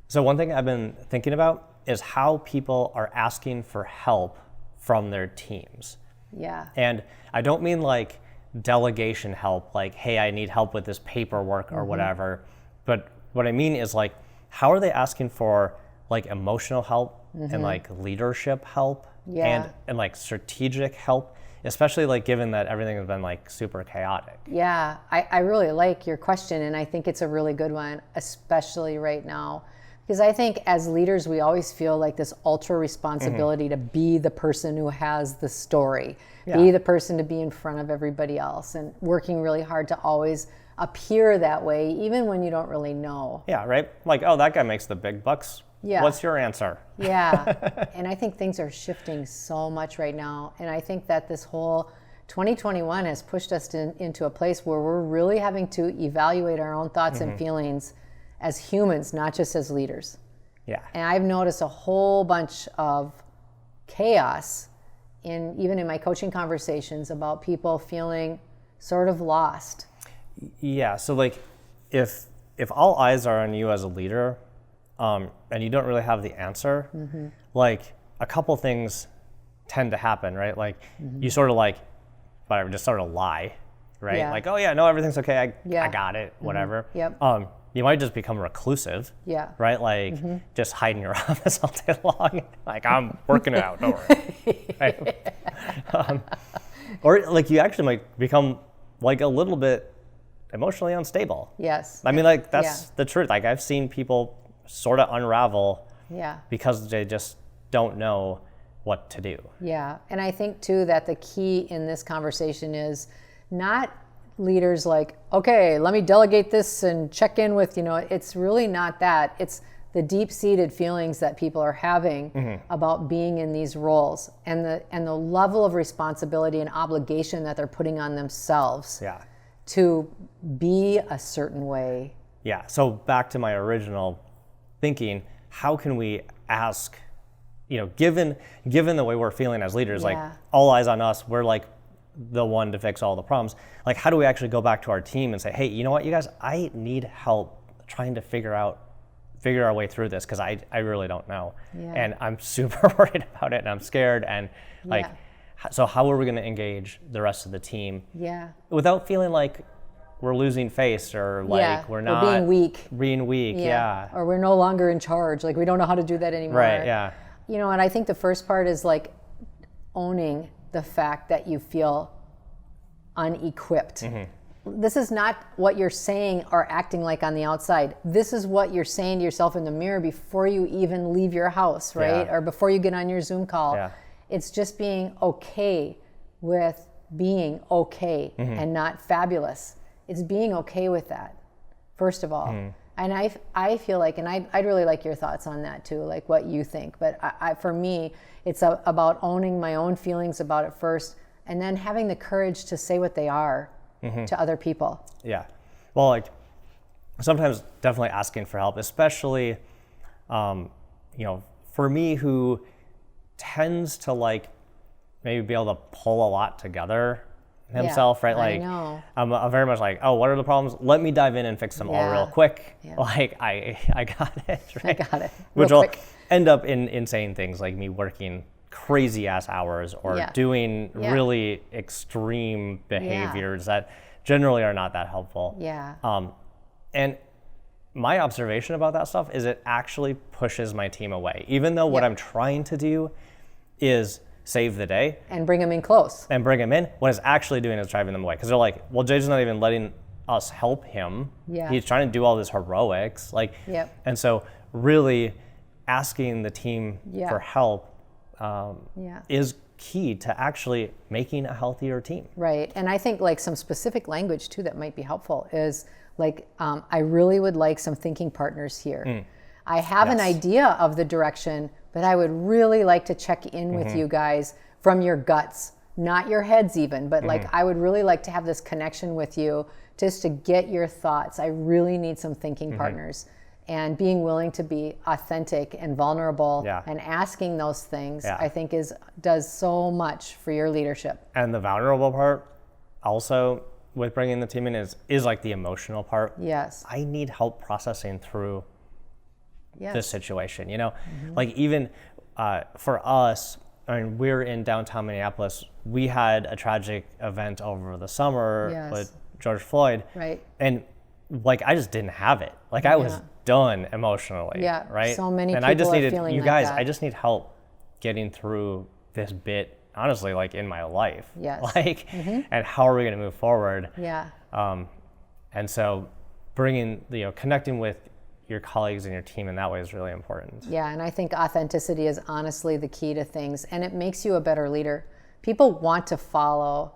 So one thing I've been thinking about is how people are asking for help from their teams. Yeah. And I don't mean like delegation help, like, hey, I need help with this paperwork or whatever. But what I mean is like, how are they asking for like emotional help and like leadership help and like strategic help, especially like given that everything has been like super chaotic? Yeah, I really like your question, and I think it's a really good one, especially right now. Because I think as leaders, we always feel like this ultra responsibility to be the person who has the story, be the person to be in front of everybody else, and working really hard to always appear that way, even when you don't really know. Yeah, right? Like, oh, that guy makes the big bucks. Yeah. What's your answer? Yeah. And I think things are shifting so much right now. And I think that this whole 2021 has pushed us into a place where we're really having to evaluate our own thoughts and feelings as humans, not just as leaders. Yeah. And I've noticed a whole bunch of chaos even in my coaching conversations about people feeling sort of lost. Yeah. So like if all eyes are on you as a leader, and you don't really have the answer, like a couple things tend to happen, right? Like you sort of like, whatever, just sort of lie, right? Yeah. Like, oh yeah, no, everything's okay. I got it, whatever. Yep. You might just become reclusive, Yeah. right? Like just hide in your office all day long. Like, I'm working it out, don't worry. Right? Or like you actually might become like a little bit emotionally unstable. Yes. I mean, like that's the truth. Like I've seen people sort of unravel because they just don't know what to do. Yeah. And I think too that the key in this conversation is not leaders like, okay, let me delegate this and check in with, it's really not that. It's the deep-seated feelings that people are having about being in these roles and the level of responsibility and obligation that they're putting on themselves to be a certain way. Yeah. So back to my original thinking, how can we ask, given the way we're feeling as leaders, like all eyes on us, we're like the one to fix all the problems. Like, how do we actually go back to our team and say, hey, you know what, you guys, I need help trying to figure our way through this because I really don't know. And I'm super worried about it and I'm scared. And like, so how are we going to engage the rest of the team without feeling like we're losing face or like we're not being weak. Or we're no longer in charge. Like we don't know how to do that anymore. Right. Yeah. And I think the first part is like owning the fact that you feel unequipped. This is not what you're saying or acting like on the outside. This is what you're saying to yourself in the mirror before you even leave your house, right? Or before you get on your Zoom call. It's just being okay with being okay and not fabulous. It's being okay with that, first of all. And I feel like, and I'd really like your thoughts on that too, like what you think. But for me, it's about owning my own feelings about it first, and then having the courage to say what they are to other people. Yeah. Well, like sometimes definitely asking for help, especially, for me who tends to like maybe be able to pull a lot together himself, right? Like, I know. I'm very much like, oh, what are the problems? Let me dive in and fix them all real quick. Like, I got it, right? I got it. Which will end up in insane things like me working crazy ass hours or doing really extreme behaviors that generally are not that helpful. And my observation about that stuff is it actually pushes my team away, even though what I'm trying to do is save the day and bring them in close and bring them in. What it's actually doing is driving them away because they're like, well, Jay's not even letting us help him. He's trying to do all this heroics, and so really asking the team for help is key to actually making a healthier team. Right. And I think like some specific language too that might be helpful is like, I really would like some thinking partners here. I have an idea of the direction, but I would really like to check in with you guys from your guts, not your heads even, but like I would really like to have this connection with you just to get your thoughts. I really need some thinking partners. And being willing to be authentic and vulnerable and asking those things, I think does so much for your leadership. And the vulnerable part also with bringing the team in is like the emotional part. Yes. I need help processing through this situation, you know? Like even for us, I mean, we're in downtown Minneapolis. We had a tragic event over the summer with George Floyd. Right. And like, I just didn't have it. Like I was done emotionally. Yeah. Right. So many and people I just are needed, feeling you like guys, that. I just need help getting through this bit, honestly, like in my life. Yes. Like, and how are we going to move forward? Yeah. And so connecting with your colleagues and your team in that way is really important. Yeah, and I think authenticity is honestly the key to things, and it makes you a better leader. People want to follow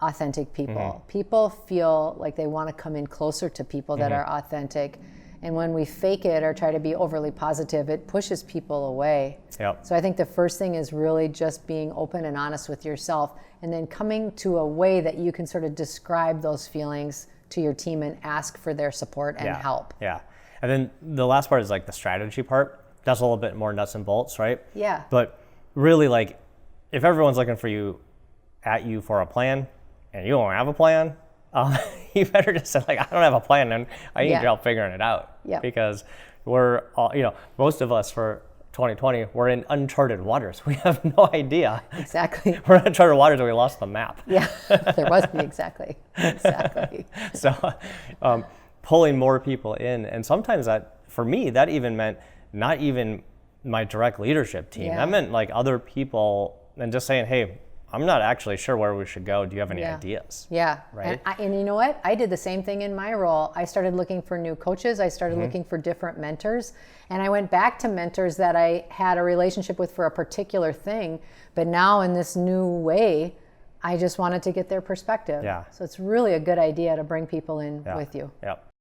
authentic people. People feel like they want to come in closer to people that are authentic. And when we fake it or try to be overly positive, it pushes people away. Yep. So I think the first thing is really just being open and honest with yourself, and then coming to a way that you can sort of describe those feelings to your team and ask for their support and help. Yeah. And then the last part is like the strategy part. That's a little bit more nuts and bolts, right? Yeah. But really, like, if everyone's looking for you for a plan and you don't have a plan, you better just say, like, I don't have a plan and I need your help figuring it out. Yeah. Because we're all, most of us for 2020, we're in uncharted waters. We have no idea. Exactly. We're in uncharted waters and we lost the map. Yeah, there was exactly. So pulling more people in. And sometimes that, for me, that even meant not even my direct leadership team. Yeah. That meant like other people and just saying, hey, I'm not actually sure where we should go. Do you have any ideas? Yeah. Right. And you know what? I did the same thing in my role. I started looking for new coaches. I started looking for different mentors. And I went back to mentors that I had a relationship with for a particular thing. But now in this new way, I just wanted to get their perspective. Yeah. So it's really a good idea to bring people in with you. Yep.